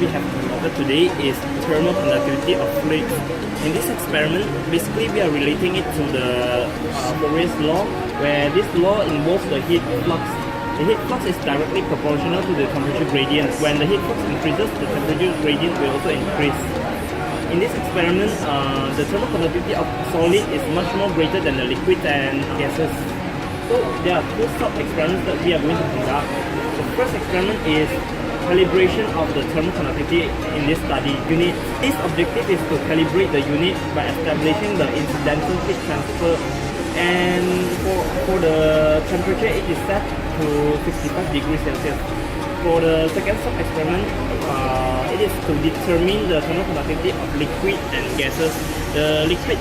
we have to cover today is thermal conductivity of fluids. In this experiment, basically we are relating it to the Fourier's law, where this law involves the heat flux. The heat flux is directly proportional to the temperature gradient. When the heat flux increases, the temperature gradient will also increase. In this experiment, the thermal conductivity of solid is much more greater than the liquid and gases. So there are two sub-experiments that we are going to conduct. The first experiment is calibration of the thermal conductivity in this study unit. Its objective is to calibrate the unit by establishing the incidental heat transfer, and for the temperature it is set to 65 degrees Celsius. For the second sub-experiment, it is to determine the thermal conductivity of liquid and gases. The liquid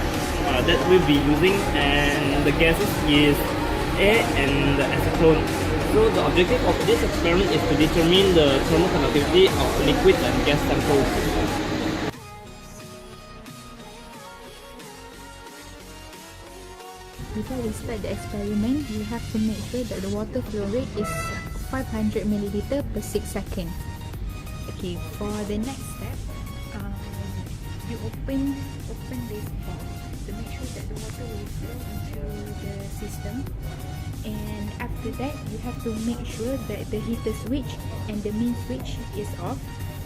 that we'll be using and the gases is air and the acetone. So the objective of this experiment is to determine the thermal conductivity of liquid and gas samples. Before we start the experiment, we have to make sure that the water flow rate is 500 milliliter per 6 seconds. Okay, for the next step, you open this valve to make sure that the water will flow into the system. And after that, you have to make sure that the heater switch and the main switch is off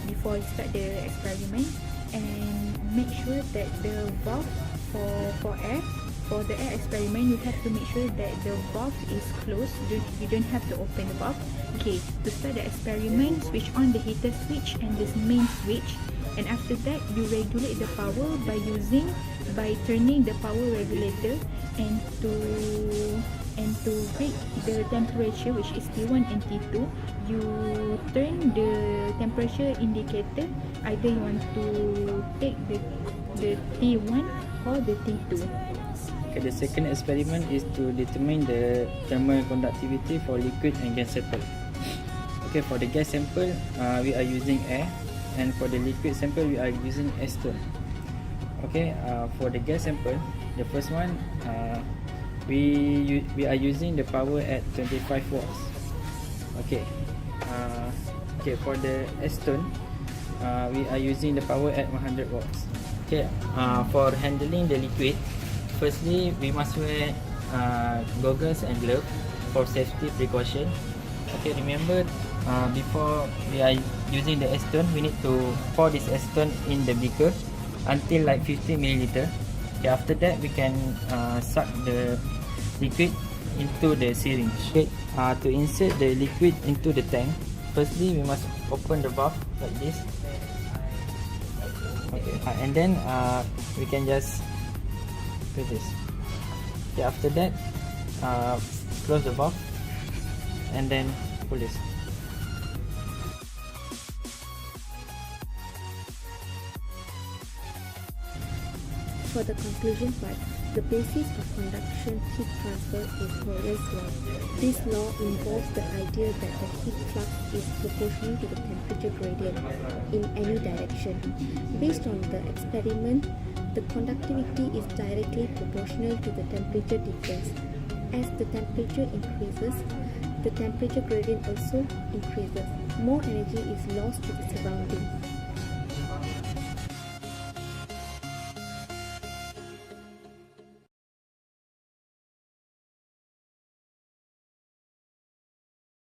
before you start the experiment, and make sure that the valve for the air experiment, you have to make sure that the valve is closed. You don't have to open the valve. Okay, to start the experiment, switch on the heater switch and this main switch, and after that you regulate the power by turning the power regulator and to break the temperature, which is T1 and T2, you turn the temperature indicator. Either you want to take the T1 or the T2. Okay, the second experiment is to determine the thermal conductivity for liquid and gas sample. Okay, for the gas sample, we are using air, and for the liquid sample, we are using acetone. Okay, for the gas sample, the first one, we are using the power at 25 watts. Okay, for the acetone, we are using the power at 100 watts. Okay, for handling the liquid, firstly we must wear goggles and gloves for safety precaution. Okay, remember, before we are using the acetone, we need to pour this acetone in the beaker until like 50 milliliter. Okay, after that we can suck the liquid into the syringe. Okay, to insert the liquid into the tank, firstly we must open the valve like this. Okay, and then we can just do this. Okay, after that close the valve and then pull this. For the conclusion part, the basis of conduction heat transfer is Fourier's law. This law involves the idea that the heat flux is proportional to the temperature gradient in any direction. Based on the experiment, the conductivity is directly proportional to the temperature difference. As the temperature increases, the temperature gradient also increases. More energy is lost to the surrounding.